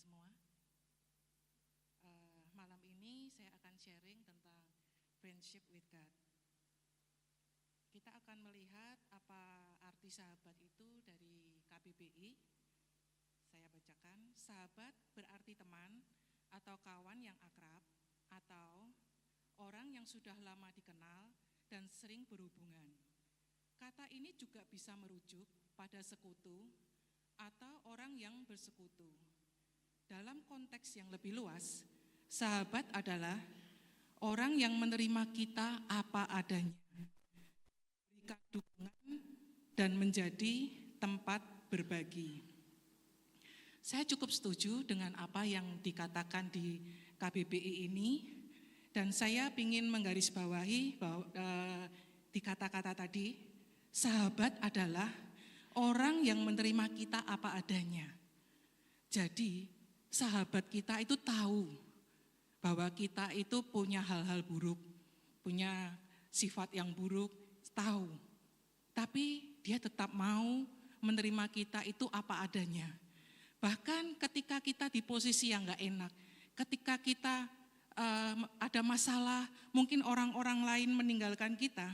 semua. Malam ini saya akan sharing tentang friendship with God. Kita akan melihat apa arti sahabat itu dari KBBI. Saya bacakan, sahabat berarti teman atau kawan yang akrab atau orang yang sudah lama dikenal dan sering berhubungan. Kata ini juga bisa merujuk pada sekutu atau orang yang bersekutu. Dalam konteks yang lebih luas, sahabat adalah orang yang menerima kita apa adanya, berikan dukungan dan menjadi tempat berbagi. Saya cukup setuju dengan apa yang dikatakan di KBBI ini, dan saya ingin menggarisbawahi bahwa di kata-kata tadi, sahabat adalah orang yang menerima kita apa adanya. Jadi, sahabat kita itu tahu bahwa kita itu punya hal-hal buruk, punya sifat yang buruk, tahu. Tapi dia tetap mau menerima kita itu apa adanya. Bahkan ketika kita di posisi yang gak enak, ketika kita ada masalah, mungkin orang-orang lain meninggalkan kita,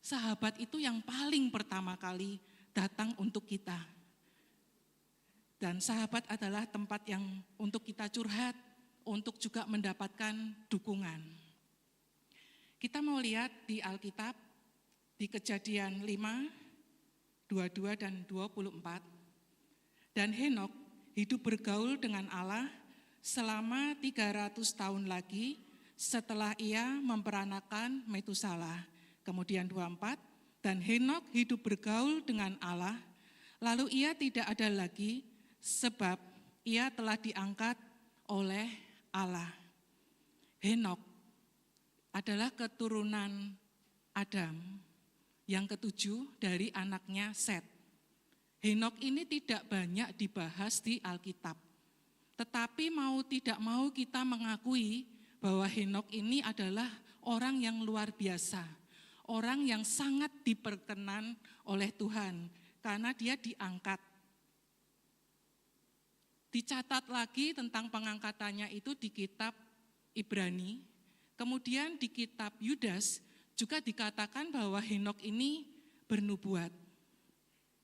sahabat itu yang paling pertama kali datang untuk kita. Dan sahabat adalah tempat yang untuk kita curhat, untuk juga mendapatkan dukungan. Kita mau lihat di Alkitab, di Kejadian 5, 22 dan 24. Dan Henok hidup bergaul dengan Allah selama 300 tahun lagi setelah ia memperanakan Metusalah. Kemudian 24, dan Henok hidup bergaul dengan Allah, lalu ia tidak ada lagi sebab ia telah diangkat oleh Allah. Henok adalah keturunan Adam yang ketujuh dari anaknya Set. Henok ini tidak banyak dibahas di Alkitab. Tetapi mau tidak mau kita mengakui bahwa Henok ini adalah orang yang luar biasa. Orang yang sangat diperkenan oleh Tuhan karena dia diangkat. Dicatat lagi tentang pengangkatannya itu di kitab Ibrani. Kemudian di kitab Yudas juga dikatakan bahwa Henok ini bernubuat.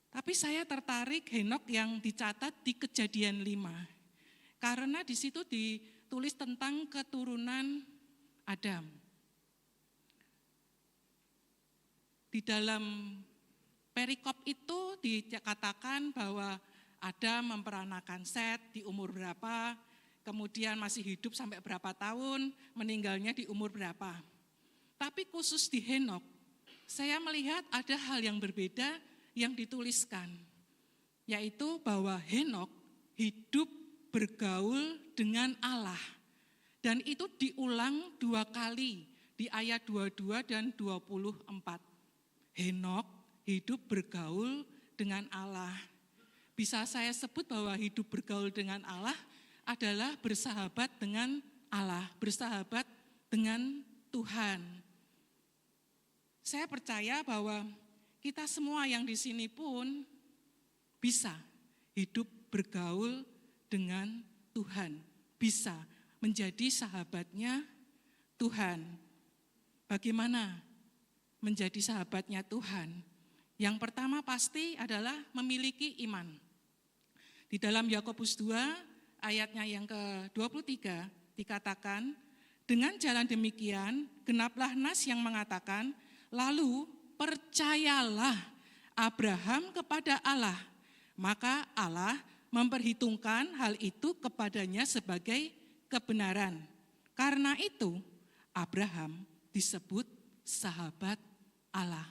Tapi saya tertarik Henok yang dicatat di Kejadian 5. Karena di situ ditulis tentang keturunan Adam. Di dalam perikop itu dikatakan bahwa Adam memperanakan Set di umur berapa, kemudian masih hidup sampai berapa tahun, meninggalnya di umur berapa. Tapi khusus di Henok, saya melihat ada hal yang berbeda yang dituliskan, yaitu bahwa Henok hidup bergaul dengan Allah. Dan itu diulang 2 kali di ayat 22 dan 24. Henok hidup bergaul dengan Allah. Bisa saya sebut bahwa hidup bergaul dengan Allah adalah bersahabat dengan Allah, bersahabat dengan Tuhan. Saya percaya bahwa kita semua yang di sini pun bisa hidup bergaul dengan Tuhan, bisa menjadi sahabatnya Tuhan. Bagaimana menjadi sahabatnya Tuhan? Yang pertama pasti adalah memiliki iman. Di dalam Yakobus 2 ayatnya yang ke-23 dikatakan, dengan jalan demikian genaplah nas yang mengatakan, lalu percayalah Abraham kepada Allah, maka Allah memperhitungkan hal itu kepadanya sebagai kebenaran. Karena itu Abraham disebut sahabat Allah.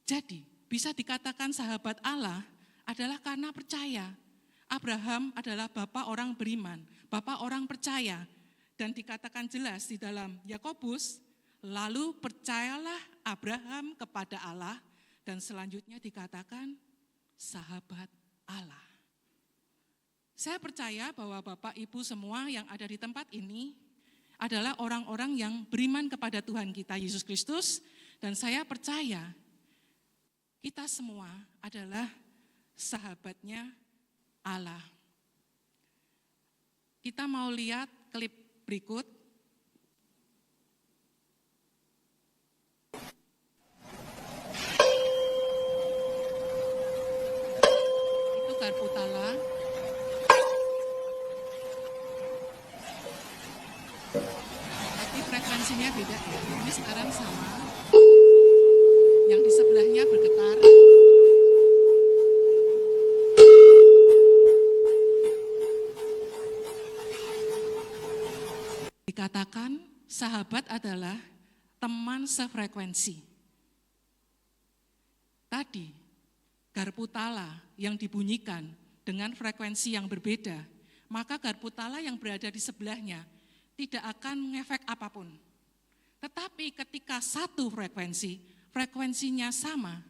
Jadi bisa dikatakan sahabat Allah adalah karena percaya. Abraham adalah bapak orang beriman, bapak orang percaya. Dan dikatakan jelas di dalam Yakobus, lalu percayalah Abraham kepada Allah, dan selanjutnya dikatakan sahabat Allah. Saya percaya bahwa Bapak Ibu semua yang ada di tempat ini adalah orang-orang yang beriman kepada Tuhan kita Yesus Kristus, dan saya percaya kita semua adalah sahabatnya Allah. Kita mau lihat klip berikut. Itu garpu tala. Tapi frekuensinya beda ya. Ini sekarang sama. Yang di sebelahnya bergetar. Dikatakan sahabat adalah teman sefrekuensi. Tadi, garpu tala yang dibunyikan dengan frekuensi yang berbeda, maka garpu tala yang berada di sebelahnya tidak akan mengefek apapun. Tetapi ketika satu frekuensi, frekuensinya sama,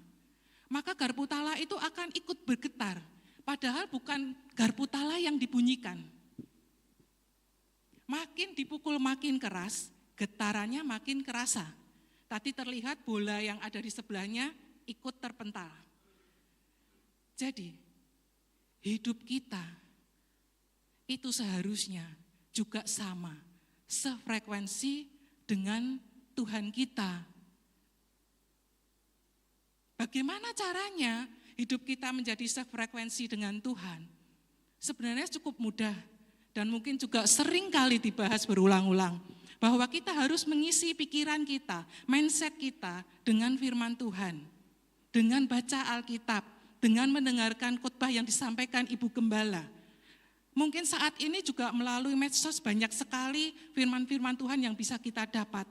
maka garpu tala itu akan ikut bergetar, padahal bukan garpu tala yang dibunyikan. Makin dipukul makin keras, getarannya makin kerasa. Tadi terlihat bola yang ada di sebelahnya ikut terpental. Jadi, hidup kita itu seharusnya juga sama, sefrekuensi dengan Tuhan kita. Bagaimana caranya hidup kita menjadi sefrekuensi dengan Tuhan? Sebenarnya cukup mudah. Dan mungkin juga sering kali dibahas berulang-ulang, bahwa kita harus mengisi pikiran kita, mindset kita dengan firman Tuhan, dengan baca Alkitab, dengan mendengarkan khotbah yang disampaikan Ibu Gembala. Mungkin saat ini juga melalui medsos banyak sekali firman-firman Tuhan yang bisa kita dapat.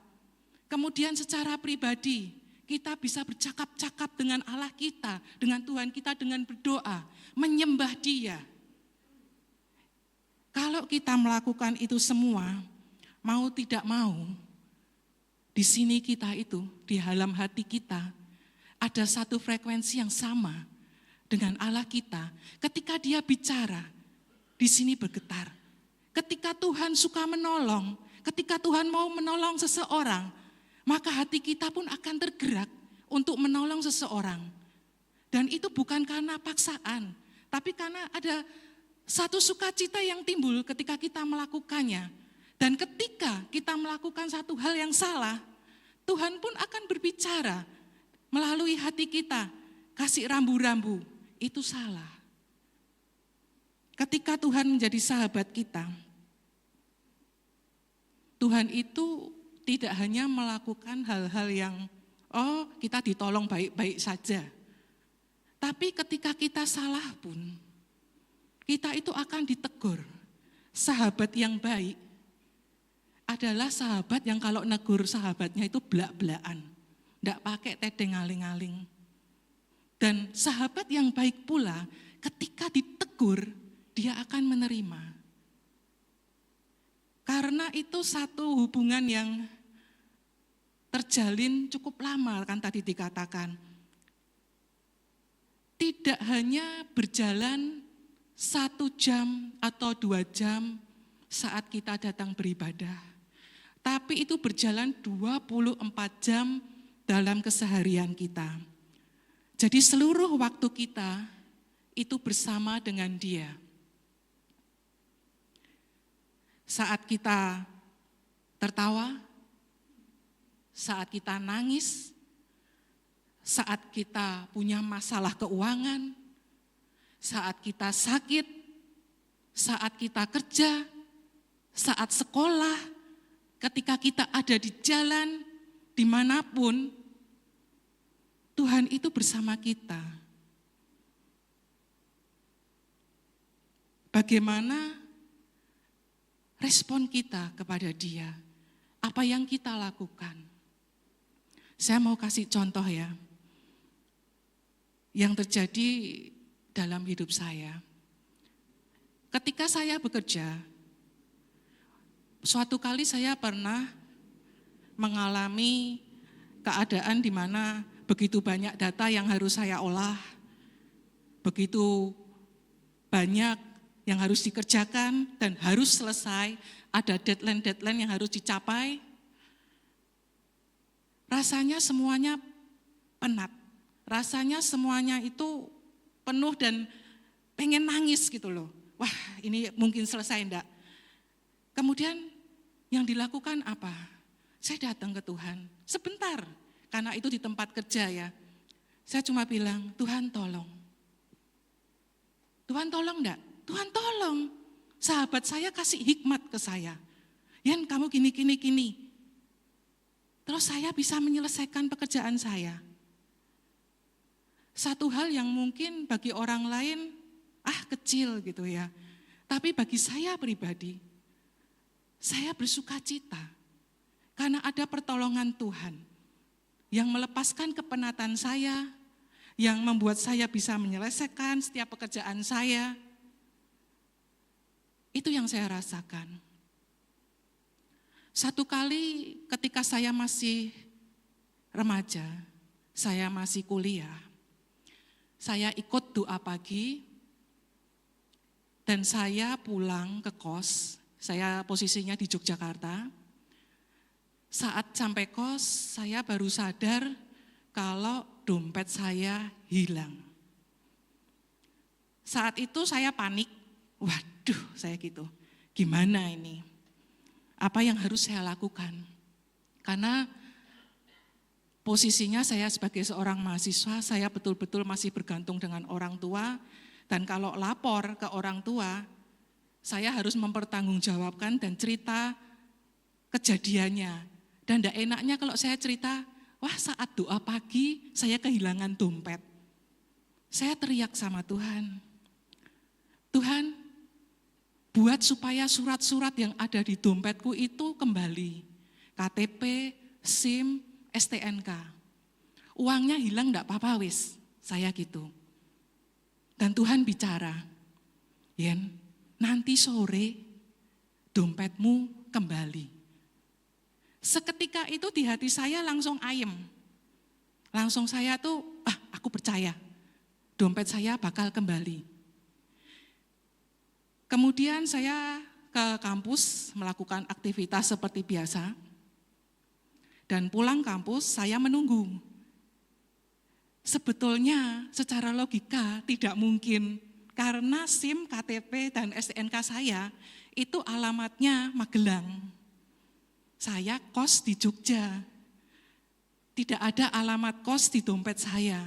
Kemudian secara pribadi, kita bisa bercakap-cakap dengan Allah kita, dengan Tuhan kita, dengan berdoa, menyembah Dia. Kalau kita melakukan itu semua, mau tidak mau, di sini kita itu, di dalam hati kita, ada satu frekuensi yang sama dengan Allah kita. Ketika Dia bicara, di sini bergetar. Ketika Tuhan suka menolong, ketika Tuhan mau menolong seseorang, maka hati kita pun akan tergerak untuk menolong seseorang. Dan itu bukan karena paksaan, tapi karena ada satu sukacita yang timbul ketika kita melakukannya. Dan ketika kita melakukan satu hal yang salah, Tuhan pun akan berbicara melalui hati kita, kasih rambu-rambu, itu salah. Ketika Tuhan menjadi sahabat kita, Tuhan itu tidak hanya melakukan hal-hal yang, kita ditolong baik-baik saja. Tapi ketika kita salah pun, kita itu akan ditegur. Sahabat yang baik adalah sahabat yang kalau negur sahabatnya itu belak-belakan. Tidak pakai tedeng aling-aling. Dan sahabat yang baik pula ketika ditegur, dia akan menerima. Karena itu satu hubungan yang terjalin cukup lama, kan tadi dikatakan. Tidak hanya berjalan 1 jam atau 2 jam saat kita datang beribadah. Tapi itu berjalan 24 jam dalam keseharian kita. Jadi seluruh waktu kita itu bersama dengan Dia. Saat kita tertawa, saat kita nangis, saat kita punya masalah keuangan, saat kita sakit, saat kita kerja, saat sekolah, ketika kita ada di jalan, dimanapun, Tuhan itu bersama kita. Bagaimana respon kita kepada Dia? Apa yang kita lakukan? Saya mau kasih contoh ya, yang terjadi dalam hidup saya. Ketika saya bekerja, suatu kali saya pernah mengalami keadaan di mana begitu banyak data yang harus saya olah, begitu banyak yang harus dikerjakan dan harus selesai, ada deadline-deadline yang harus dicapai. Rasanya semuanya penat, rasanya semuanya itu penuh dan pengen nangis gitu loh. Wah, ini mungkin selesai enggak? Kemudian yang dilakukan apa? Saya datang ke Tuhan sebentar, karena itu di tempat kerja ya. Saya cuma bilang, Tuhan tolong. Tuhan tolong enggak? Tuhan tolong. Sahabat saya kasih hikmat ke saya. Yan, kamu gini. Terus saya bisa menyelesaikan pekerjaan saya. Satu hal yang mungkin bagi orang lain, kecil gitu ya. Tapi bagi saya pribadi, saya bersuka cita. Karena ada pertolongan Tuhan yang melepaskan kepenatan saya, yang membuat saya bisa menyelesaikan setiap pekerjaan saya. Itu yang saya rasakan. Satu kali ketika saya masih remaja, saya masih kuliah, saya ikut doa pagi, dan saya pulang ke kos, saya posisinya di Yogyakarta. Saat sampai kos, saya baru sadar kalau dompet saya hilang. Saat itu saya panik, waduh saya gitu, gimana ini? Apa yang harus saya lakukan? Karena posisinya saya sebagai seorang mahasiswa, saya betul-betul masih bergantung dengan orang tua, dan kalau lapor ke orang tua, saya harus mempertanggungjawabkan dan cerita kejadiannya. Dan tidak enaknya kalau saya cerita, wah saat doa pagi saya kehilangan dompet. Saya teriak sama Tuhan, Tuhan buat supaya surat-surat yang ada di dompetku itu kembali. KTP, SIM, STNK. Uangnya hilang enggak apa-apa wis, saya gitu. Dan Tuhan bicara, Yen, nanti sore dompetmu kembali. Seketika itu di hati saya langsung ayem. Langsung saya tuh, aku percaya, dompet saya bakal kembali. Kemudian saya ke kampus melakukan aktivitas seperti biasa. Dan pulang kampus saya menunggu. Sebetulnya secara logika tidak mungkin, karena SIM, KTP, dan STNK saya itu alamatnya Magelang. Saya kos di Jogja, tidak ada alamat kos di dompet saya.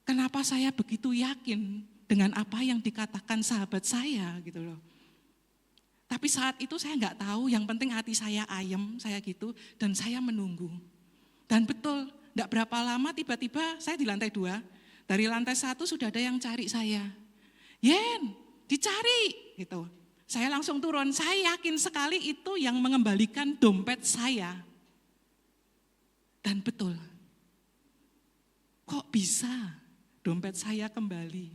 Kenapa saya begitu yakin dengan apa yang dikatakan sahabat saya gitu loh. Tapi saat itu saya enggak tahu, yang penting hati saya ayem, saya gitu, dan saya menunggu. Dan betul, enggak berapa lama tiba-tiba saya di lantai 2, dari lantai 1 sudah ada yang cari saya. Yen, dicari gitu. Saya langsung turun, saya yakin sekali itu yang mengembalikan dompet saya. Dan betul, kok bisa dompet saya kembali?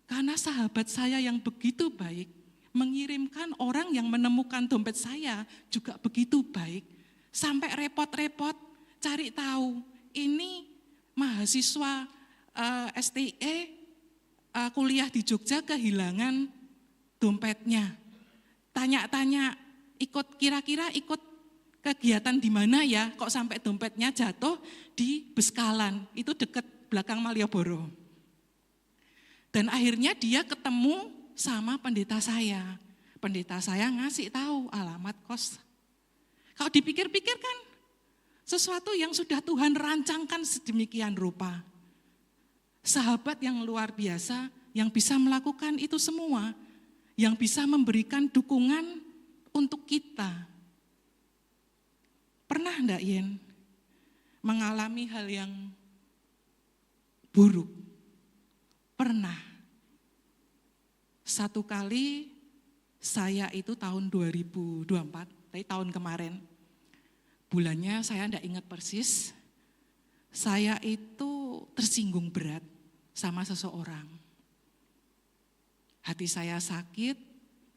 Karena sahabat saya yang begitu baik, mengirimkan orang yang menemukan dompet saya juga begitu baik. Sampai repot-repot cari tahu, ini mahasiswa STE kuliah di Jogja kehilangan dompetnya. Tanya-tanya, kira-kira ikut kegiatan di mana ya, kok sampai dompetnya jatuh di Beskalan, itu dekat belakang Malioboro. Dan akhirnya dia ketemu sama pendeta saya. Pendeta saya ngasih tahu alamat kos. Kalau dipikir-pikir kan, sesuatu yang sudah Tuhan rancangkan sedemikian rupa. Sahabat yang luar biasa, yang bisa melakukan itu semua, yang bisa memberikan dukungan untuk kita. Pernah enggak Yen mengalami hal yang buruk? Pernah. Satu kali saya itu tahun 2024, dari tahun kemarin, bulannya saya enggak ingat persis, saya itu tersinggung berat sama seseorang. Hati saya sakit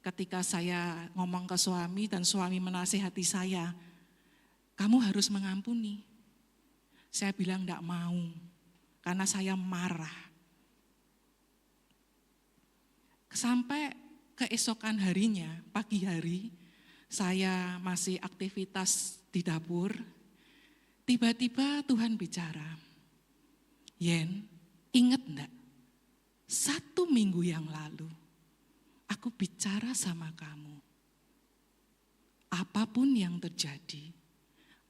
ketika saya ngomong ke suami dan suami menasihati saya, kamu harus mengampuni. Saya bilang enggak mau, karena saya marah. Sampai keesokan harinya, pagi hari, saya masih aktivitas di dapur, tiba-tiba Tuhan bicara, Yen, ingat enggak? 1 minggu yang lalu, aku bicara sama kamu. Apapun yang terjadi,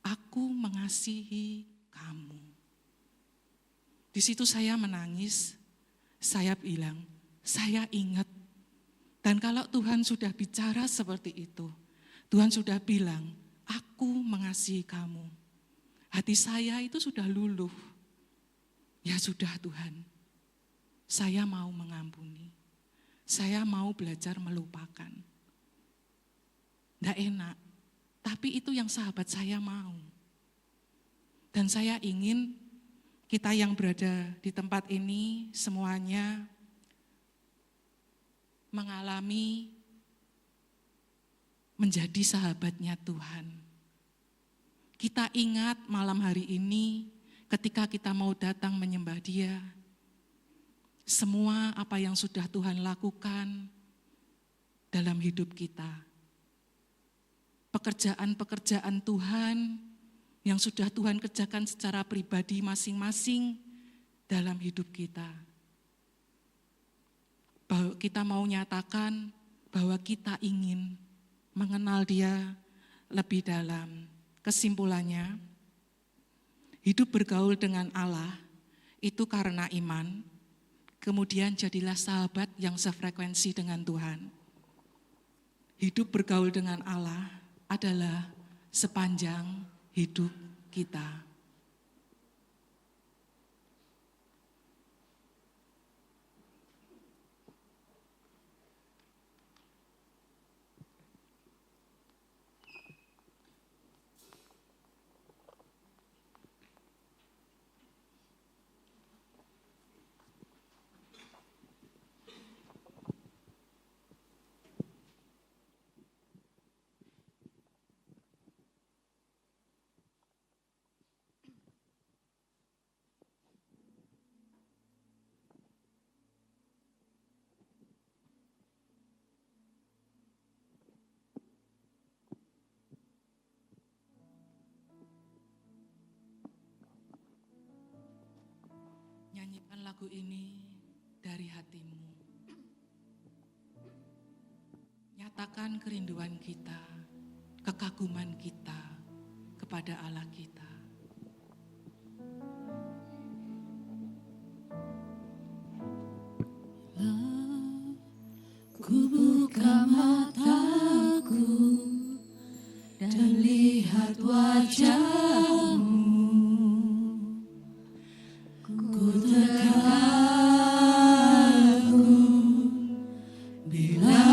aku mengasihi kamu. Di situ saya menangis, saya bilang, saya ingat. Dan kalau Tuhan sudah bicara seperti itu, Tuhan sudah bilang, aku mengasihi kamu. Hati saya itu sudah luluh. Ya sudah Tuhan, saya mau mengampuni. Saya mau belajar melupakan. Tidak enak, tapi itu yang sahabat saya mau. Dan saya ingin kita yang berada di tempat ini semuanya mengalami menjadi sahabatnya Tuhan. Kita ingat malam hari ini ketika kita mau datang menyembah Dia, semua apa yang sudah Tuhan lakukan dalam hidup kita. Pekerjaan-pekerjaan Tuhan yang sudah Tuhan kerjakan secara pribadi masing-masing dalam hidup kita. Bahwa kita mau nyatakan bahwa kita ingin mengenal Dia lebih dalam. Kesimpulannya, hidup bergaul dengan Allah itu karena iman, kemudian jadilah sahabat yang sefrekuensi dengan Tuhan. Hidup bergaul dengan Allah adalah sepanjang hidup kita. Nyanyikan lagu ini dari hatimu. Nyatakan kerinduan kita, kekaguman kita kepada Allah kita. Ku buka mataku dan lihat wajahmu, ku terkagum bila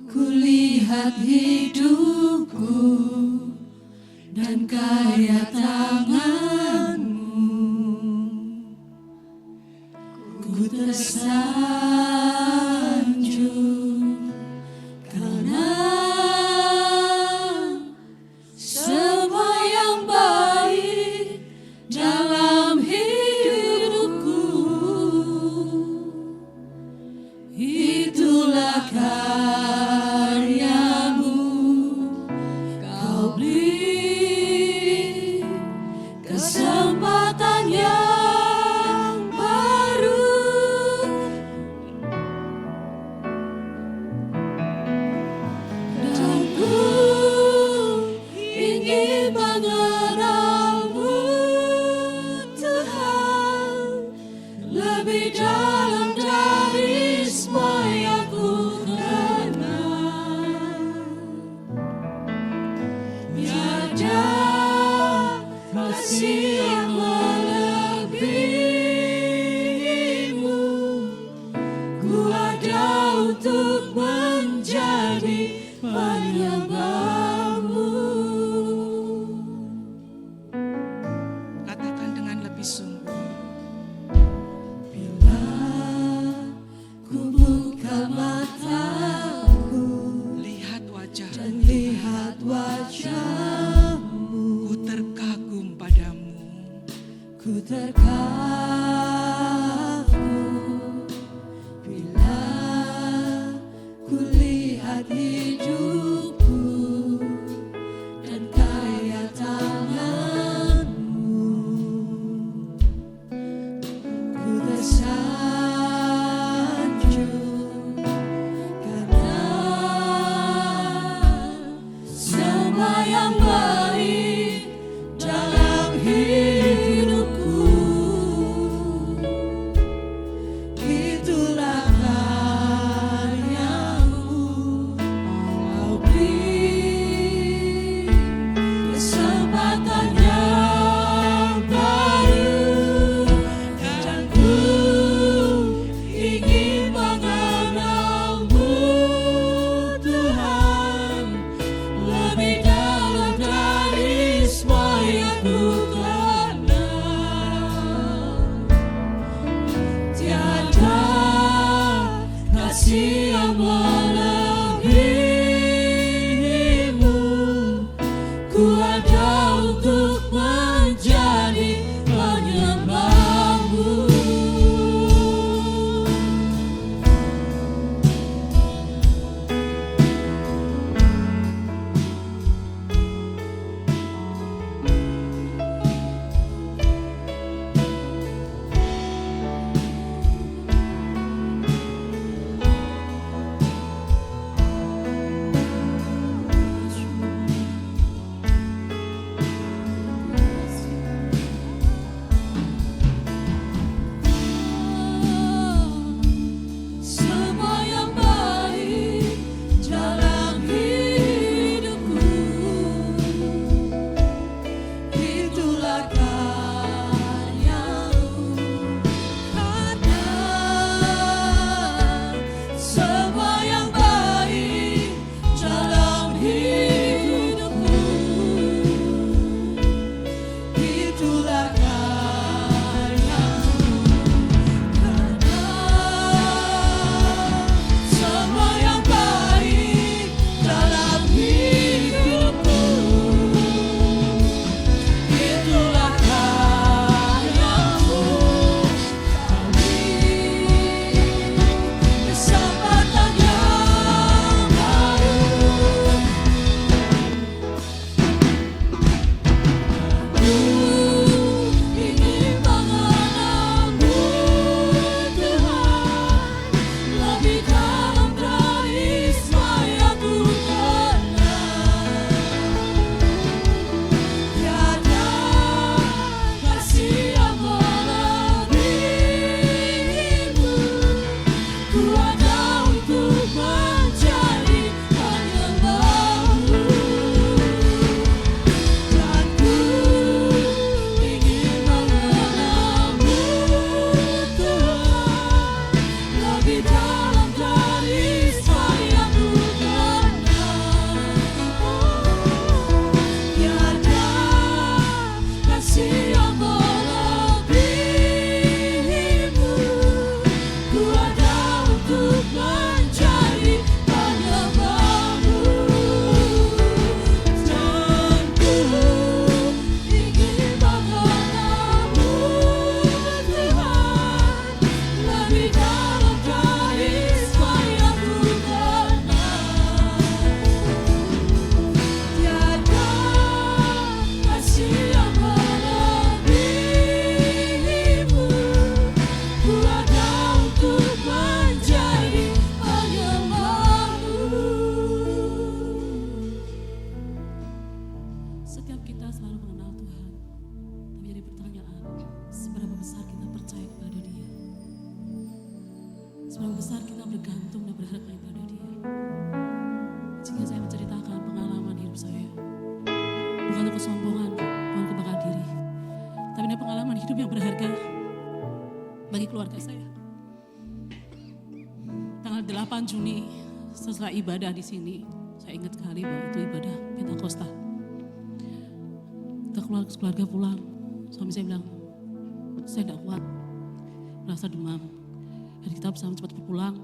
ku lihat hidupku dan karya tanganmu. Ku tersanjung karena semua yang baik dalam hidupku, itulah karyamu. Kau beri kesempatan yang baru, dan ku ingin mengenalmu, Tuhan, lebih dalam dari semua yang ku kenal. Tiada kasih yang melebihimu, ku ada untuk menjadi penyembahmu. Katakan dengan lebih sungguh, Bila ku buka mataku lihat wajah, dan lihat wajahmu, ku terkagum padamu. ku terkagum bila ku lihat hidupku kita bergantung dan berharap kepada Dia. Jika saya menceritakan pengalaman hidup saya, bukan untuk kesombongan, bukan kebanggaan diri, tapi ini pengalaman hidup yang berharga bagi keluarga saya. Tanggal 8 Juni setelah ibadah di sini, saya ingat sekali bahwa itu ibadah Pentakosta. Kita keluarga pulang, suami saya bilang, saya tidak kuat, merasa demam. Dan kita bersama cepat pulang,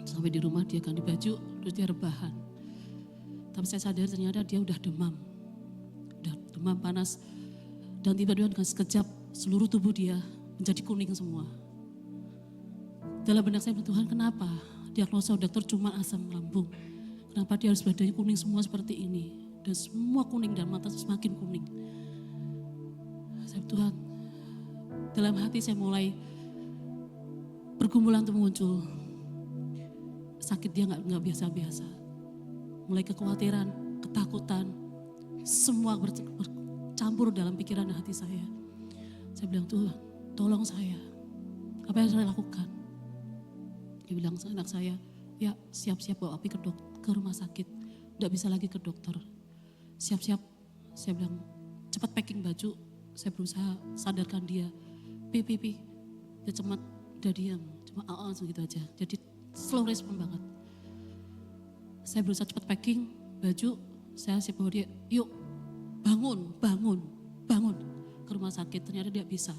sampai di rumah dia ganti baju, terus dia rebahan. Tapi saya sadar ternyata dia udah demam panas. Dan tiba-tiba dengan sekejap seluruh tubuh dia menjadi kuning semua. Dalam benak saya, Tuhan kenapa diagnosa dokter cuma asam lambung? Kenapa dia harus badannya kuning semua seperti ini? Dan semua kuning dan mata semakin kuning. Saya Tuhan, dalam hati saya mulai pergumulan itu muncul. Sakit dia nggak biasa-biasa. Mulai kekhawatiran, ketakutan, semua bercampur dalam pikiran dan hati saya. Saya bilang, Tuhan, tolong saya. Apa yang saya lakukan? Dia bilang anak saya, ya siap-siap bawa Api ke rumah sakit. Tidak bisa lagi ke dokter. Siap-siap, saya bilang cepat packing baju. Saya berusaha sadarkan dia. Pi, dia cemat, udah diam. Cuma segitu aja. Jadi slow respon banget. Saya berusaha cepat packing baju. Saya siap bawa dia, yuk bangun ke rumah sakit. Ternyata dia bisa.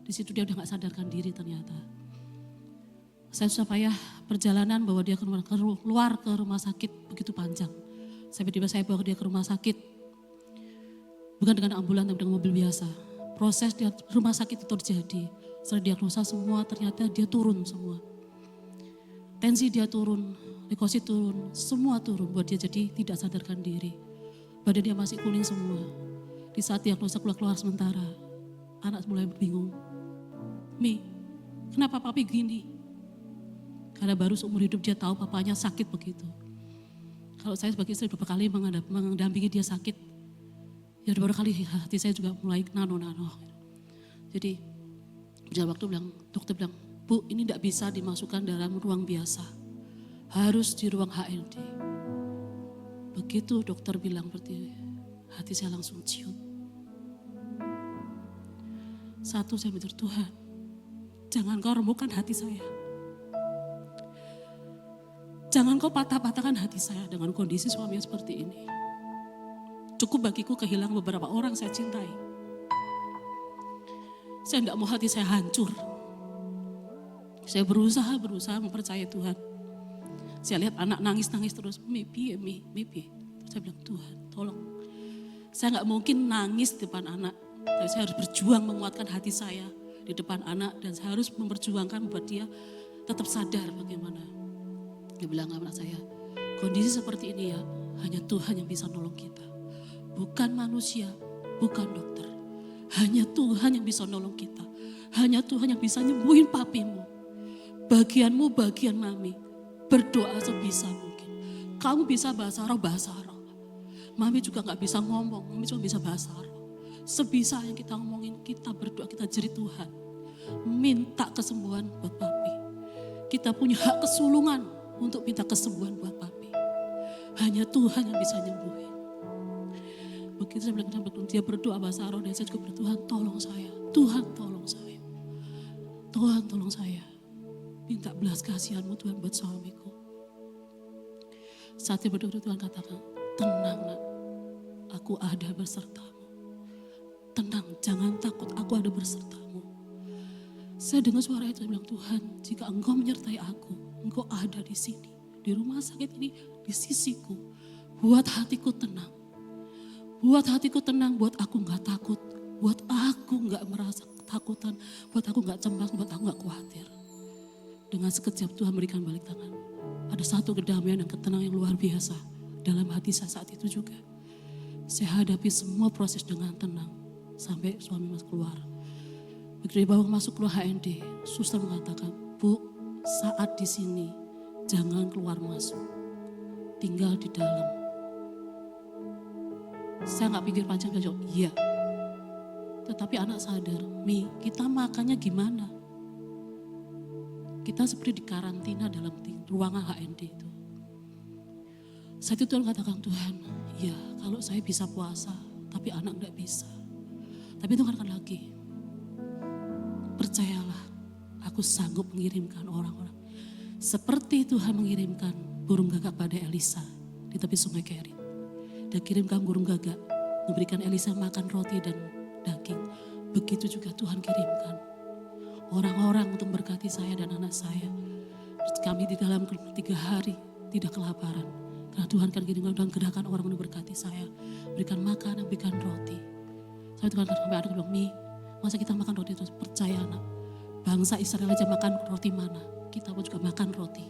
Di situ dia udah gak sadarkan diri ternyata. Saya susah payah perjalanan bawa dia keluar ke rumah sakit begitu panjang. Sampai tiba saya bawa dia ke rumah sakit. Bukan dengan ambulan tapi dengan mobil biasa. Proses di rumah sakit itu terjadi. Setelah diagnosa semua ternyata dia turun semua. Tensi dia turun, leukosit turun, semua turun buat dia jadi tidak sadarkan diri. Badan dia masih kuning semua. Di saat diagnosa keluar sementara, anak mulai bingung. Mi, kenapa papi gini? Karena baru seumur hidup dia tahu papanya sakit begitu. Kalau saya sebagai istri beberapa kali mendampingi dia sakit, ya beberapa kali hati saya juga mulai nano. Jadi berjalan waktu dokter bilang, Bu ini tidak bisa dimasukkan dalam ruang biasa. Harus di ruang HLD. Begitu dokter bilang seperti hati saya langsung ciut. Satu saya mikir, Tuhan jangan kau remukkan hati saya. Jangan kau patah-patahkan hati saya dengan kondisi suami yang seperti ini. Cukup bagiku kehilangan beberapa orang saya cintai. Saya tidak mau hati saya hancur. Saya berusaha mempercayai Tuhan. Saya lihat anak nangis terus. Mipi. Terus saya bilang, Tuhan tolong. Saya gak mungkin nangis di depan anak. Tapi saya harus berjuang menguatkan hati saya di depan anak. Dan saya harus memperjuangkan buat dia tetap sadar bagaimana. Dia bilang sama anak saya, kondisi seperti ini ya hanya Tuhan yang bisa nolong kita. Bukan manusia, bukan dokter. Hanya Tuhan yang bisa nolong kita. Hanya Tuhan yang bisa nyembuhin papimu. Bagianmu, bagian mami. Berdoa sebisa mungkin. Kamu bisa bahasa roh. Mami juga gak bisa ngomong, mami cuma bisa bahasa roh. Sebisa yang kita ngomongin, kita berdoa, kita jerit Tuhan. Minta kesembuhan buat papi. Kita punya hak kesulungan untuk minta kesembuhan buat papi. Hanya Tuhan yang bisa nyembuhin. Begitu saya bilang, dia berdoa bahasa roh dan saya juga berdoa, Tuhan tolong saya. Tuhan tolong saya. Tuhan tolong saya. Minta belas kasihanmu Tuhan buat suamiku. Saat dia berdoa Tuhan katakan, tenang nak, aku ada bersertamu. Tenang, jangan takut, aku ada bersertamu. Saya dengar suara itu, saya bilang, Tuhan jika Engkau menyertai aku, Engkau ada di sini. Di rumah sakit ini, di sisiku. Buat hatiku tenang. Buat hatiku tenang, buat aku gak takut. Buat aku gak merasa ketakutan. Buat aku gak cemas, buat aku gak khawatir. Dengan sekejap Tuhan berikan balik tangan. Ada satu kedamaian dan ketenangan yang luar biasa. Dalam hati saya saat itu juga. Saya hadapi semua proses dengan tenang. Sampai suami masuk keluar. Begitu dibawa masuk keluar HND. Suster mengatakan, Bu, saat di sini jangan keluar masuk. Tinggal di dalam. Saya gak pikir panjang, jawab, iya. Tetapi anak sadar, Mi, kita makannya gimana? Kita seperti dikarantina dalam ruangan HND itu. Saat itu Tuhan katakan, Tuhan, ya kalau saya bisa puasa, tapi anak enggak bisa. Tapi Tuhan katakan lagi, percayalah, aku sanggup mengirimkan orang-orang. Seperti Tuhan mengirimkan burung gagak pada Elisa di tepi sungai Kerit. Dan kirimkan burung gagak, memberikan Elisa makan roti dan daging. Begitu juga Tuhan kirimkan orang-orang untuk berkati saya dan anak saya. Kami di dalam 3 hari tidak kelaparan. Karena Tuhan kan kirimkan dan gerakan orang untuk berkati saya. Berikan makan, berikan roti. Saya Tuhan sampai anak bilang, Mi, masa kita makan roti terus? Percaya anak, bangsa Israel aja makan roti mana, kita pun juga makan roti.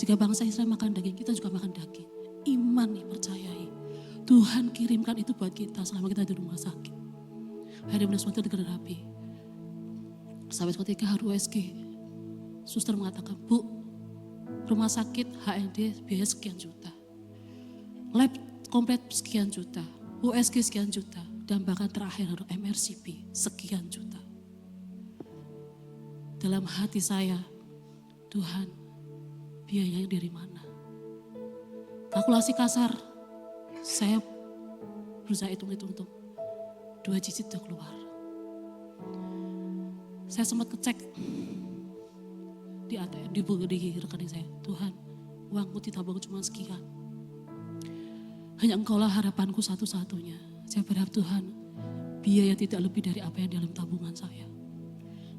Jika bangsa Israel makan daging, kita juga makan daging. Iman nih, percayai. Tuhan kirimkan itu buat kita selama kita di rumah sakit. Hari benar semua itu digerapi. Sampai ketika HUSG, suster mengatakan, Bu, rumah sakit HND biaya sekian juta. Lab komplit sekian juta. USG sekian juta. Dan bahkan terakhir MRCP sekian juta. Dalam hati saya, Tuhan, biayanya dari mana? Kalkulasi kasar, saya berusaha hitung-hitung untuk 2 digit udah keluar. Saya sempat ngecek di ATM, di rekening saya, Tuhan, uangku ditabung cuma sekian. Hanya Engkaulah harapanku satu-satunya. Saya berharap Tuhan, biaya tidak lebih dari apa yang dalam tabungan saya.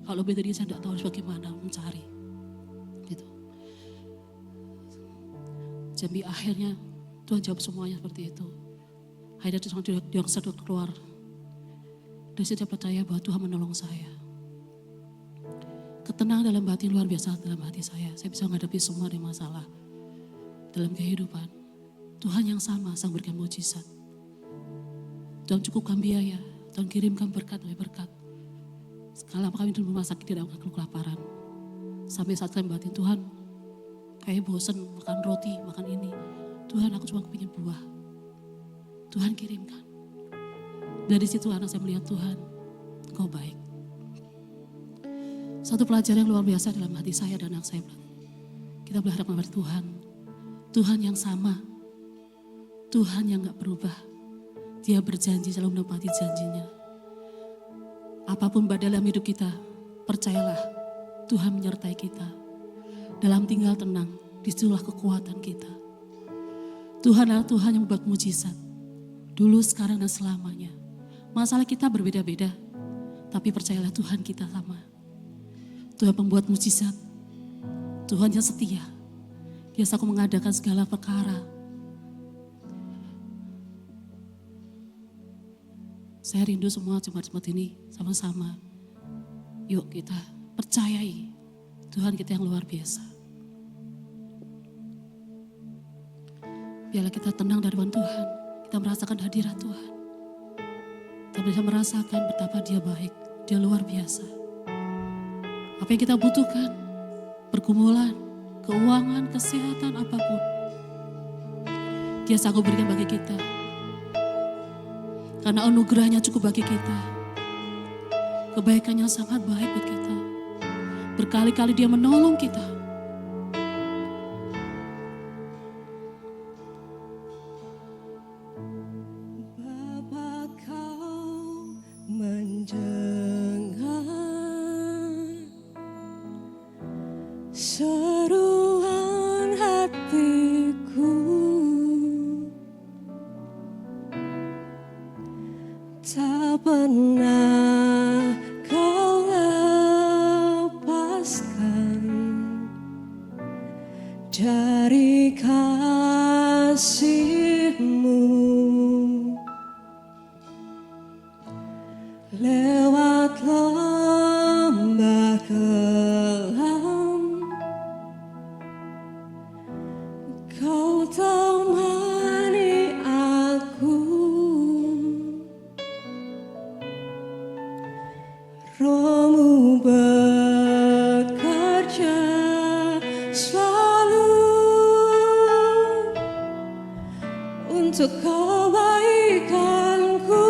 Kalau lebih dari saya tidak tahu harus bagaimana mencari. Gitu. Jadi akhirnya Tuhan jawab semuanya seperti itu. Akhirnya Tuhan sedot keluar. Dan saya percaya bahwa Tuhan menolong saya. Ketenangan dalam batin luar biasa dalam hati saya. Saya bisa menghadapi semua dari masalah dalam kehidupan. Tuhan yang sama sang berikan mujizat. Tuhan cukupkan biaya. Tuhan kirimkan berkat demi berkat. Sekala kami di rumah sakit tidak mengeluh kelaparan. Sampai saat kami batin Tuhan, kayak bosan makan roti, makan ini. Tuhan, aku cuma kepingin buah. Tuhan kirimkan. Dari situ anak saya melihat Tuhan, Engkau baik. Satu pelajaran yang luar biasa dalam hati saya dan anak saya. Kita berharap kepada Tuhan. Tuhan yang sama. Tuhan yang gak berubah. Dia berjanji selalu menepati janjinya. Apapun dalam hidup kita, percayalah Tuhan menyertai kita. Dalam tinggal tenang, disitulah kekuatan kita. Tuhan adalah Tuhan yang membuat mujizat. Dulu, sekarang, dan selamanya. Masalah kita berbeda-beda, tapi percayalah Tuhan kita sama. Tuhan pembuat mujizat. Tuhan yang setia. Dia sanggup mengadakan segala perkara. Saya rindu semua jemaat-jemaat ini sama-sama. Yuk kita percayai Tuhan kita yang luar biasa. Biarlah kita tenang dari Tuhan. Kita merasakan hadirat Tuhan. Kita bisa merasakan betapa Dia baik. Dia luar biasa. Apa yang kita butuhkan, pergumulan, keuangan, kesehatan, apapun. Dia sanggup berikan bagi kita. Karena anugerahnya cukup bagi kita. Kebaikannya sangat baik buat kita. Berkali-kali Dia menolong kita. Bapa, Kau mendengar seruan hatiku, tak pernah Kau lepaskan dari kasih-Mu. Lewat lembah kelam, Kau temani aku. Roh-Mu bekerja selalu untuk kebaikanku.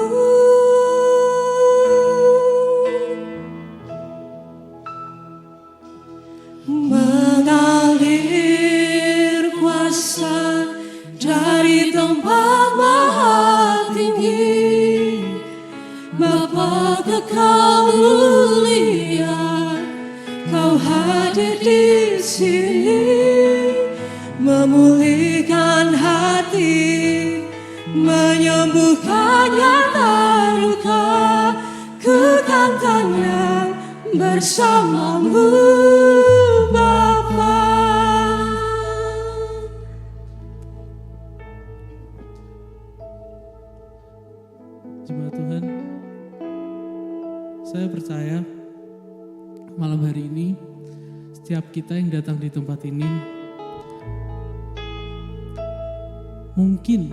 sini, memulihkan hati, menyembuhkan yang terluka. Ku kan tenang bersamamu, Bapa. Jemaat Tuhan, saya percaya malam hari ini setiap kita yang datang di tempat ini mungkin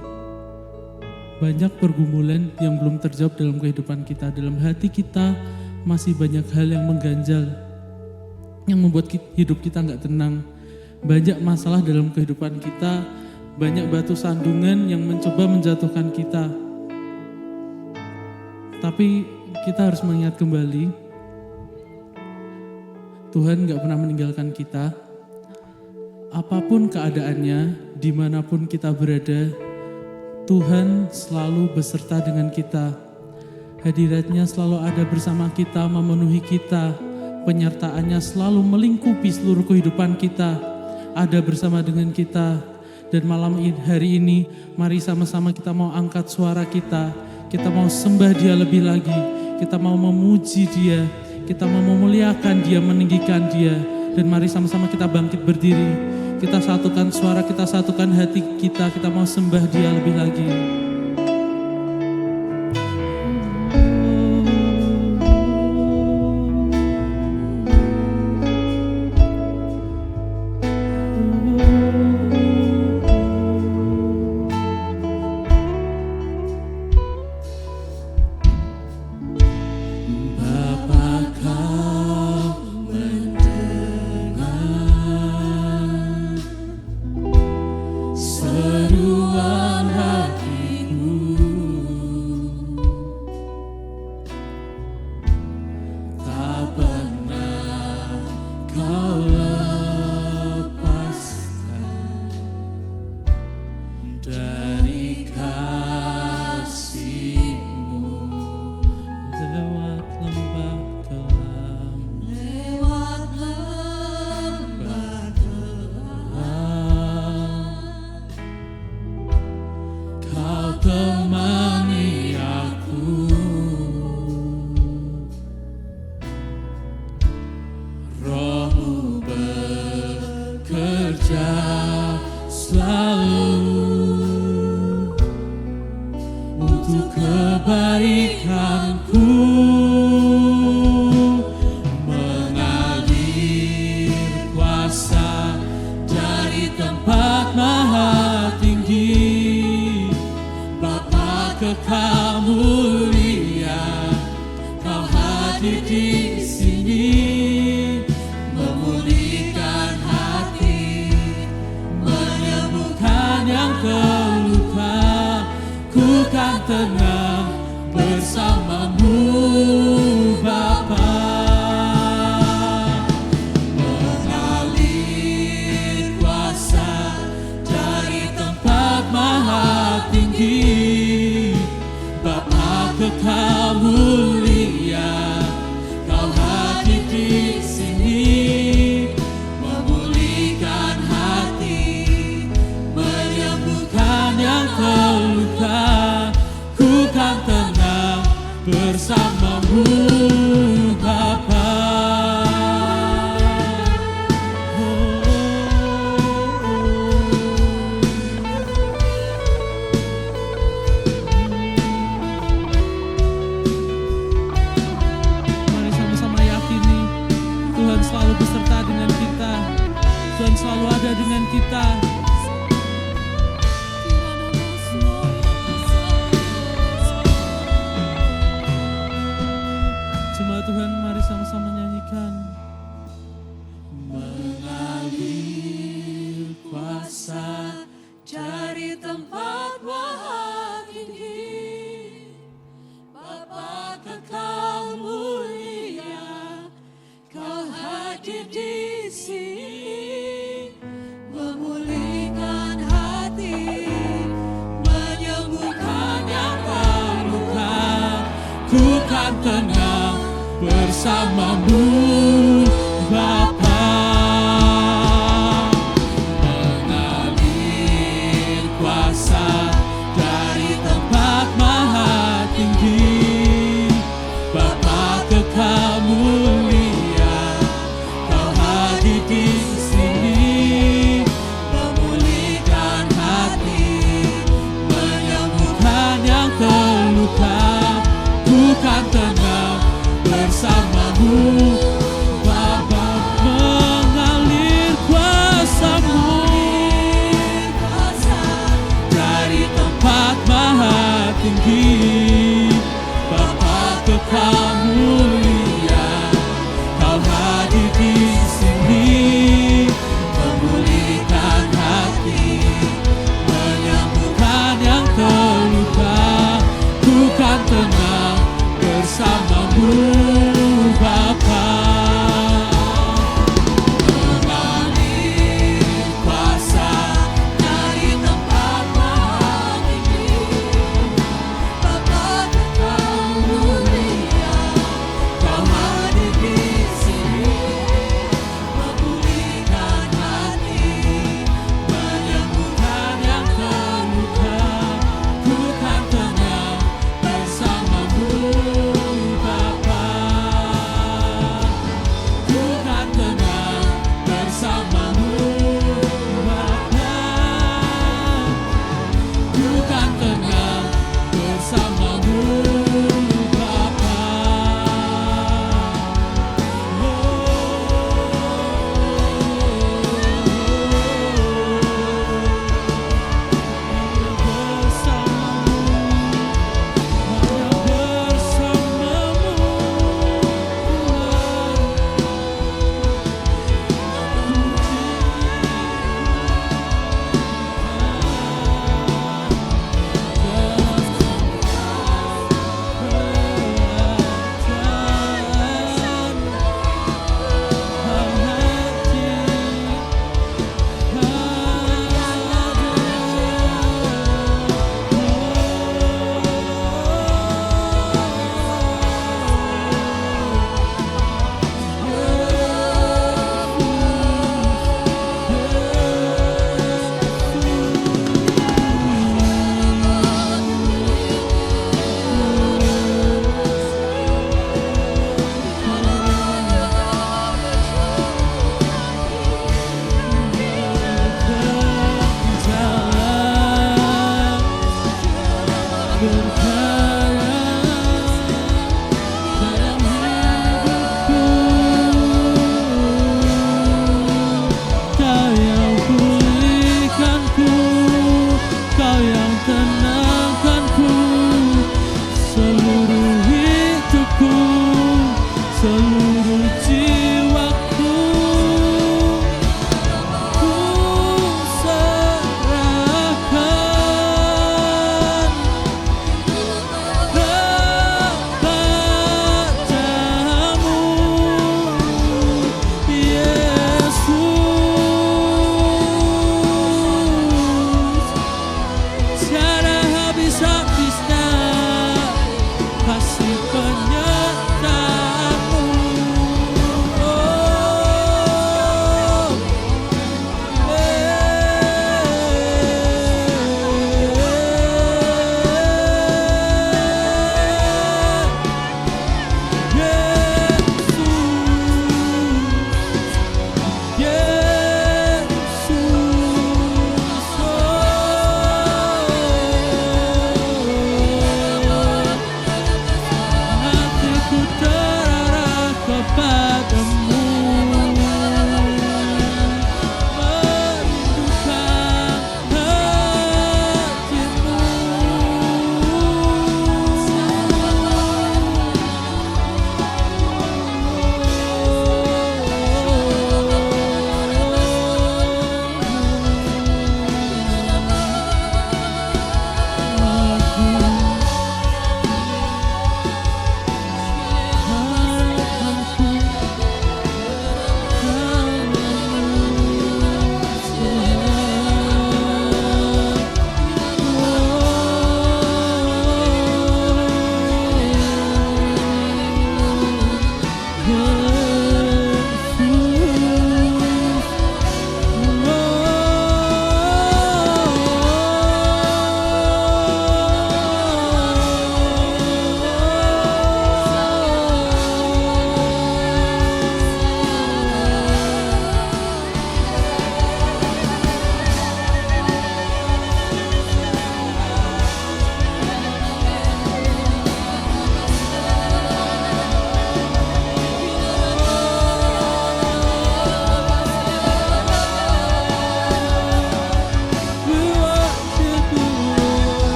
banyak pergumulan yang belum terjawab dalam kehidupan kita. Dalam hati kita masih banyak hal yang mengganjal, yang membuat hidup kita gak tenang. Banyak masalah dalam kehidupan kita, banyak batu sandungan yang mencoba menjatuhkan kita. Tapi kita harus mengingat kembali, Tuhan gak pernah meninggalkan kita. Apapun keadaannya, dimanapun kita berada, Tuhan selalu beserta dengan kita. Hadiratnya selalu ada bersama kita, memenuhi kita. Penyertaannya selalu melingkupi seluruh kehidupan kita, ada bersama dengan kita. Dan malam hari ini, mari sama-sama kita mau angkat suara kita. Kita mau sembah Dia lebih lagi. Kita mau memuji Dia. Kita mau memuliakan Dia, meninggikan Dia. Dan mari sama-sama kita bangkit berdiri. Kita satukan suara, kita satukan hati kita. Kita mau sembah Dia lebih lagi. Tenang bersamamu Bapa.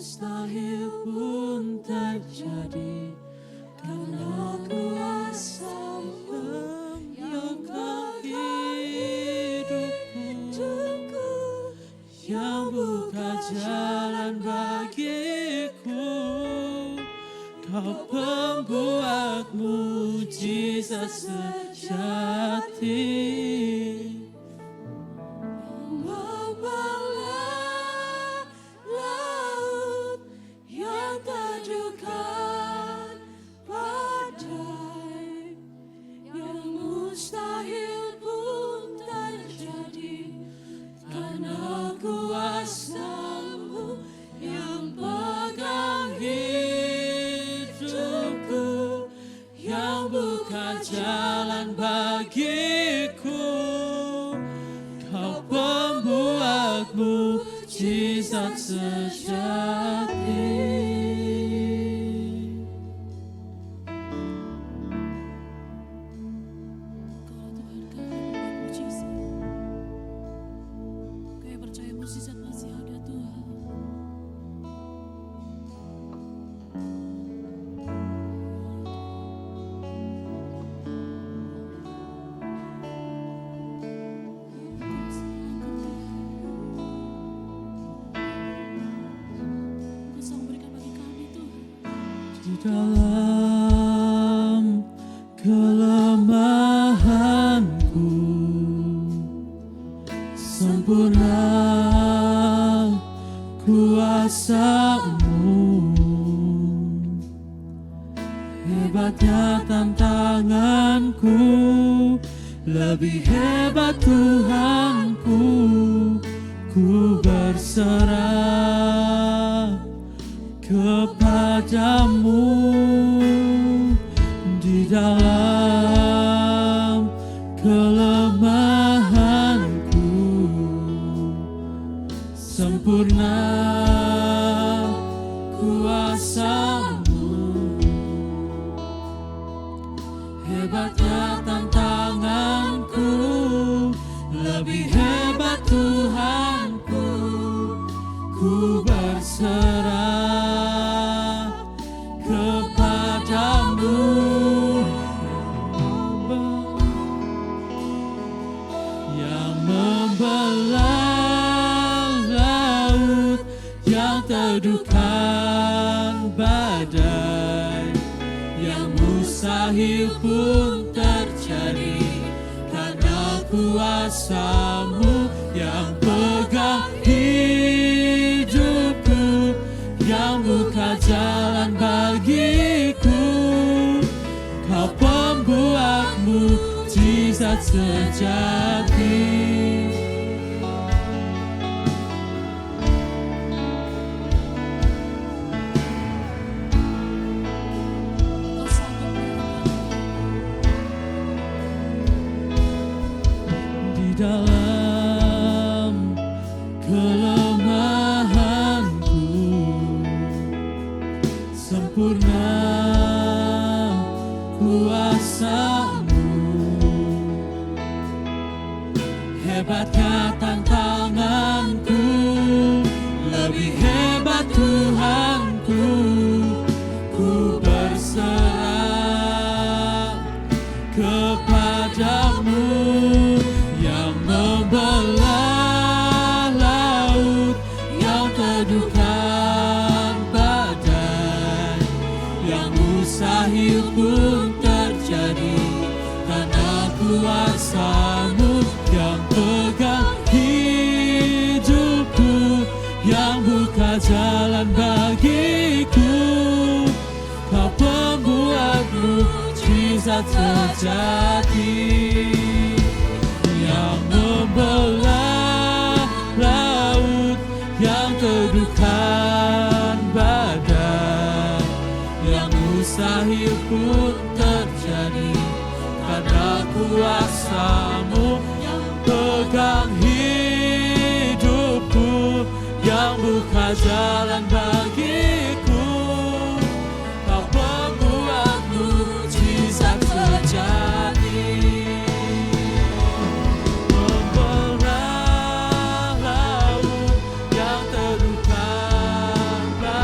mustahil pun terjadi karena kuasa-Mu yang hidupku, yang buka jalan bagiku. Kau pembuat mujizat sejati, membelah laut yang terjunkan badai, yang mustahil pun terjadi karena kuasa-Mu yang pegang hidupku, yang buka jalan bagiku. Kau pembuat mujizat sejati. Kau Tuhan, Kau yang membuat mujizat. Kau yang percaya mujizat masih ada Tuhan. Kau sanggup berikan bagi kami Tuhan. Di dalam kelemahanku, sempurna kuasa-Mu. Hebatnya tantanganku, lebih hebat Tuhanku. Ku berserah kepadamu. Di dalam kelemahanku, sempurna kuasa-Mu. Hebatnya tantanganku, lebih hebat Tuhanku. Ku berserah kepadamu. Yang membelah laut, yang teduhkan badai, yang mustahil pun terjadi karena kuasa-Mu yang pegang hidupku, yang buka jalan bagiku. Kau pembuat mujizat sejati. Kau sanggup melakukan. Di dalam kelemahanku, sempurna kuasa-Mu. Hebatnya tantanganku, lebih hebat Tuhanku. Ku berserah kepadamu. Yang membelah laut, yang teduhkan badai, yang mustahil pun terjadi karena kuasa-Mu yang pegang hidupku, yang buka jalan bagiku. Kau pembuat mujizat sejati, yang membelah laut, yang teduhkan badai, yang mustahil pun terjadi karena kuasa-Mu yang pegang hidupku, yang buka jalan bagiku. Kau pembuat mujizat sejati, membelah laut, yang teduhkan badai,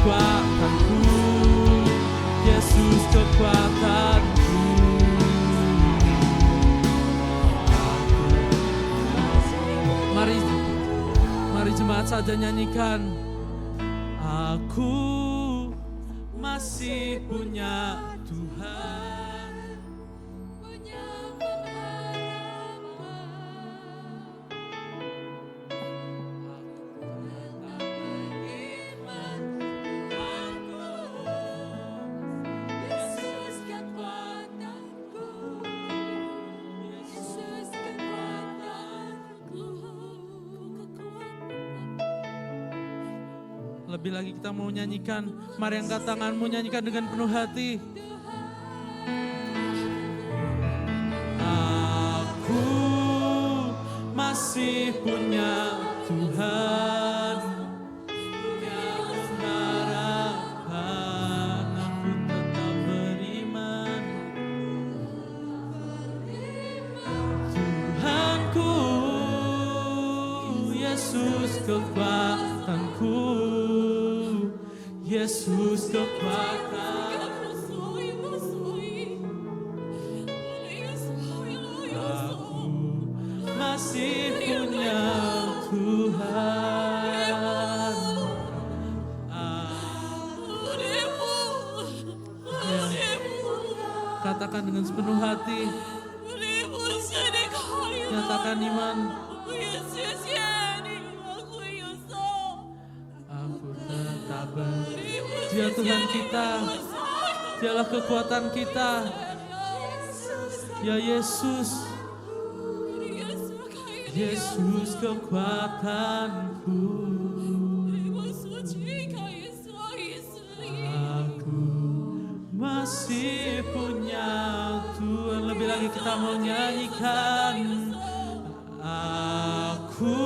kekuatanku, Yesus kekuatanku. Mari jemaat saja nyanyikan. Aku masih punya Tuhan, punya pengharapan. Yesus kekuatanku, Yesus kekuatanku. Lebih lagi kita mau nyanyikan. Mari angkat tanganmu, nyanyikan dengan penuh hati. Aku masih punya Tuhan, punya pengharapan. Aku tetap beriman. Tuhanku, Yesus kekuatanku, Yesus kekuatan. Aku masih punya Tuhan. Katakan dengan sepenuh hati. Nyatakan iman. Aku tetap Dia Tuhan kita, Dialah kekuatan kita. Ya Yesus, Yesus kekuatanku. Aku masih punya Tuhan. Lebih lagi kita mau nyanyikan. Aku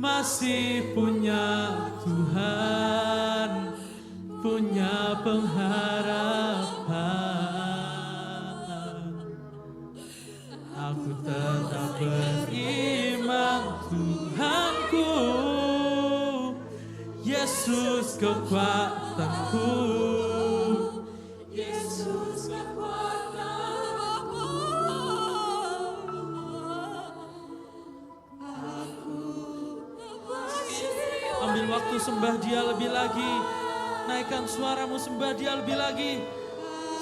masih punya Tuhan, punya pengharapan. Aku tetap beriman, Tuhanku, Yesus kekuatanku, Yesus kekuatanku. Ambil waktu sembah Dia lebih lagi. Naikkan suaramu, sembah Dia lebih lagi.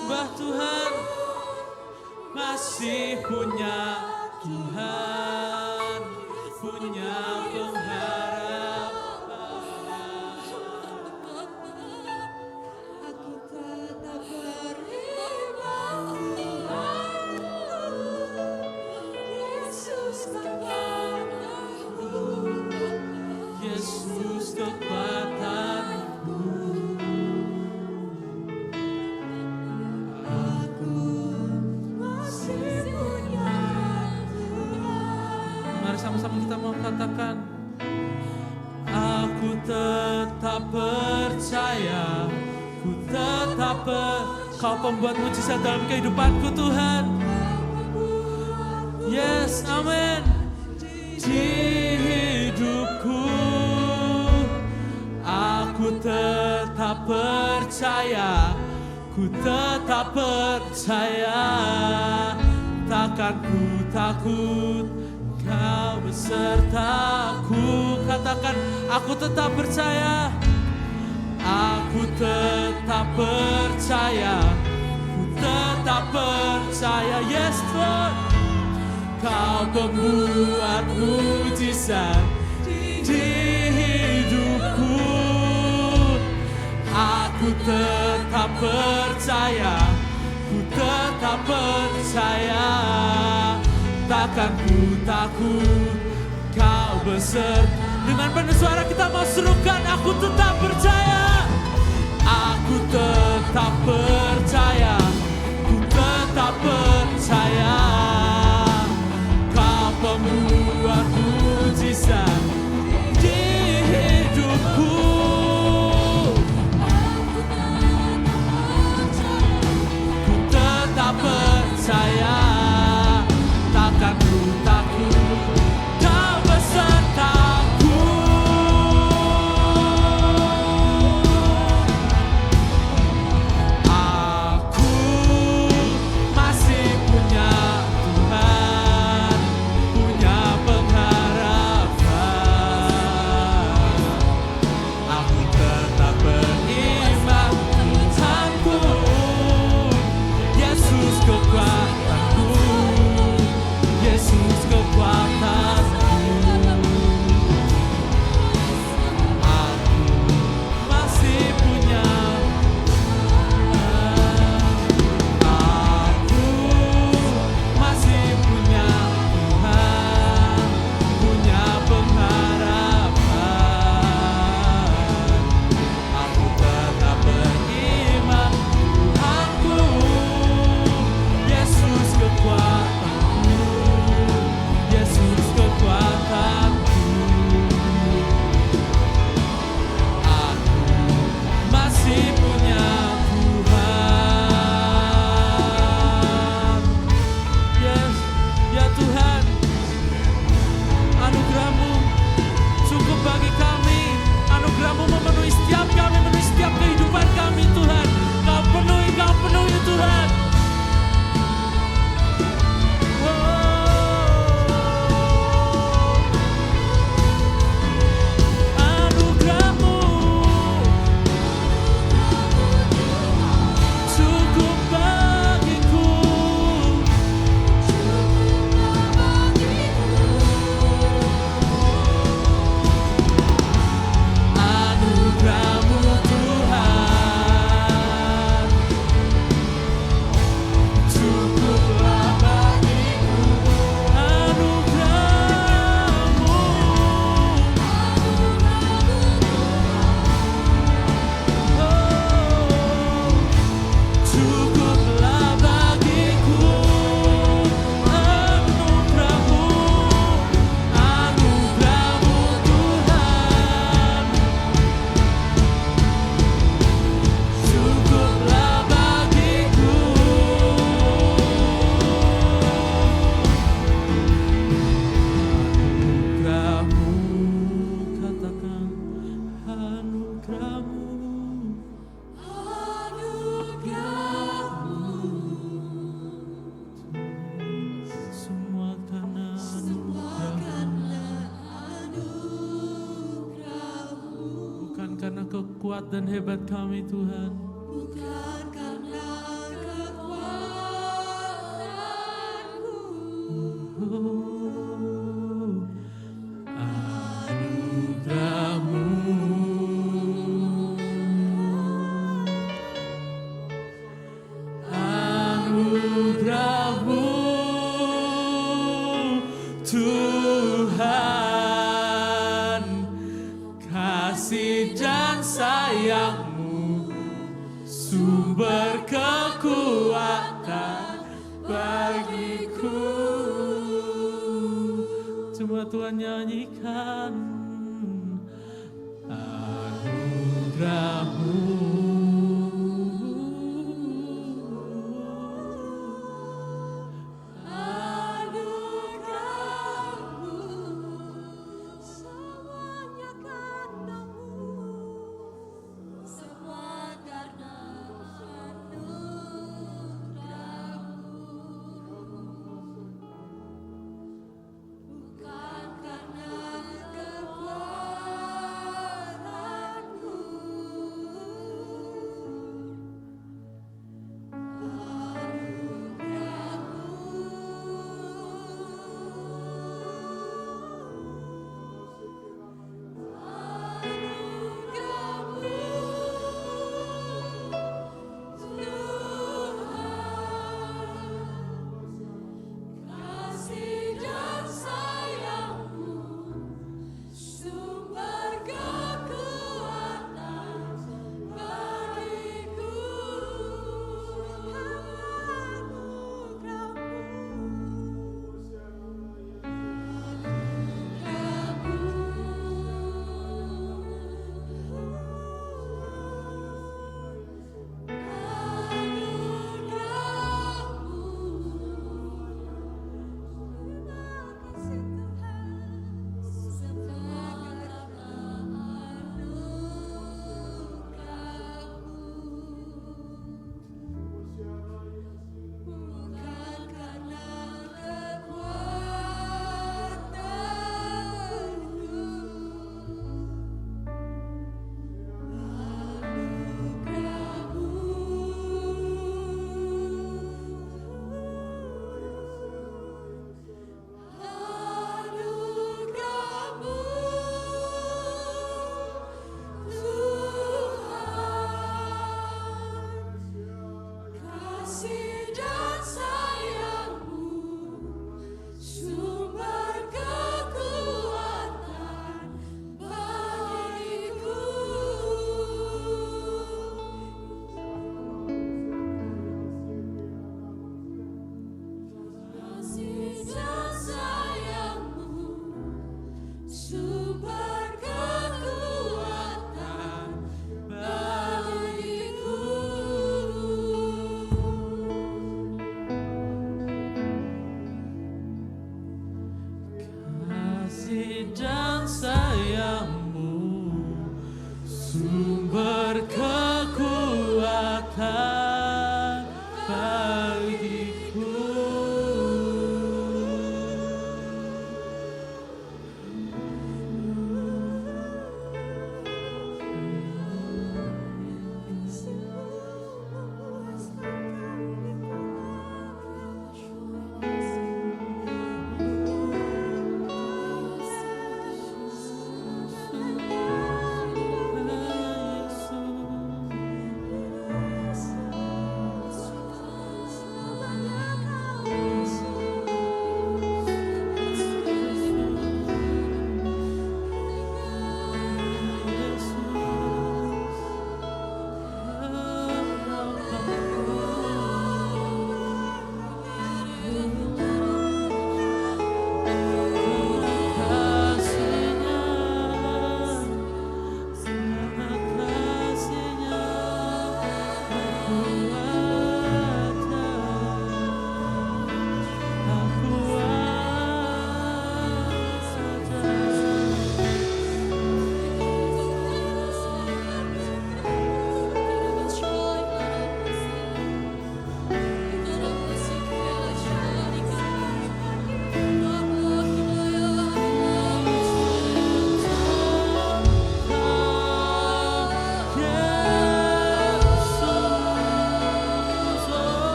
Sembah Tuhan. Masih punya Tuhan, punya pengharapan. Aku tetap beriman. Yesus kekuatanku, Yesus kekuatanku. masih punya Tuhan. Mari sama-sama kita mau katakan. Aku tetap percaya, ku tetap Kau pembuat mujizat dalam kehidupanku Tuhan. Yes, amin. Di hidupku aku tetap percaya, ku tetap percaya. Takkan ku takut, Kau besertaku. Katakan, aku tetap percaya. Aku tetap percaya, ku tetap percaya. Yes Lord, Kau pembuat mujizat di hidupku. Aku tetap percaya, ku tetap percaya. Takkan ku takut, Kau beserta. Dengan penuh suara kita mau serukan, aku tetap percaya. Aku tetap percaya, ku tetap percaya. Kau pembuat mujizat di hidupku. Ku tetap percaya. Takkan ku takut, Kau besertaku. Karena kekuatan dan hebat kami Tuhan, bukan karena kekuatanku. anugerah-Mu, anugerah-Mu Tuhan, kasih dan sayang-Mu, sumber kekuatan bagiku. Cuma Tuhan nyanyikan anugerah-Mu. Semuanya karenamu, semua karena bukan karena kekuatanku. Kasih dan sayang-Mu, sumber kekuatan bagiku. Bukan karena kasih dan sayang-Mu, sumber kekuatan bagiku. Kasih dan sayang-Mu, sumber kekuatan bagiku. Kasih dan sayang-Mu, sumber kekuatan bagiku.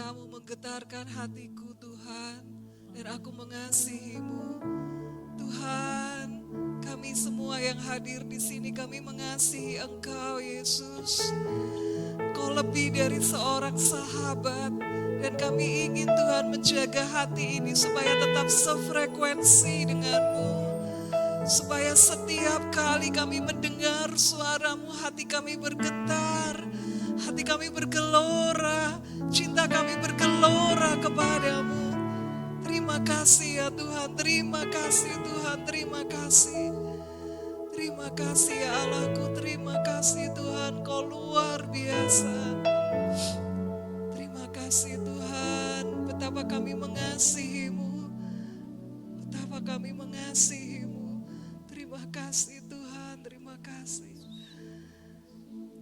Suara-Mu menggetarkan hatiku Tuhan, dan aku mengasihi-Mu. Tuhan, kami semua yang hadir di sini, kami mengasihi Engkau Yesus. Engkau lebih dari seorang sahabat, dan kami ingin Tuhan menjaga hati ini supaya tetap sefrekuensi dengan-Mu. Supaya setiap kali kami mendengar suara-Mu, hati kami bergetar, hati kami bergelora, cinta kami bergelora kepadamu. Terima kasih ya Tuhan, terima kasih Tuhan, terima kasih. Terima kasih ya Allahku, terima kasih Tuhan, Kau luar biasa. Terima kasih Tuhan, betapa kami mengasihi-Mu, betapa kami mengasihi-Mu. Terima kasih Tuhan, terima kasih.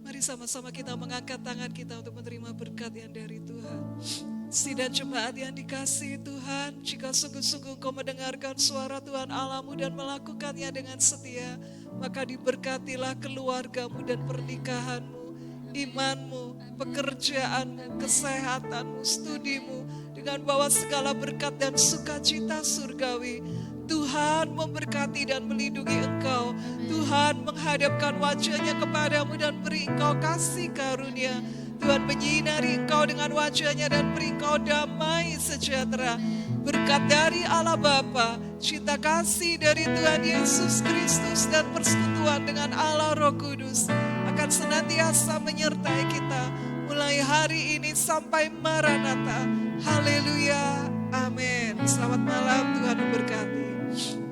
Mari sama-sama kita mengangkat tangan kita untuk menerima berkat yang dari Tuhan. Sidang jemaat yang dikasihi Tuhan, jika sungguh-sungguh kau mendengarkan suara Tuhan Allahmu dan melakukannya dengan setia, maka diberkatilah keluargamu dan pernikahanmu, imanmu, pekerjaanmu, kesehatanmu, studimu, dengan bawa segala berkat dan sukacita surgawi. Tuhan memberkati dan melindungi engkau. Tuhan menghadapkan wajahnya kepadamu dan beri engkau kasih karunia. Tuhan menyinari engkau dengan wajahnya dan beri engkau damai sejahtera. Berkat dari Allah Bapa, cinta kasih dari Tuhan Yesus Kristus dan persekutuan dengan Allah Roh Kudus akan senantiasa menyertai kita mulai hari ini sampai Maranatha. Haleluya. Amin. Selamat malam, Tuhan memberkati.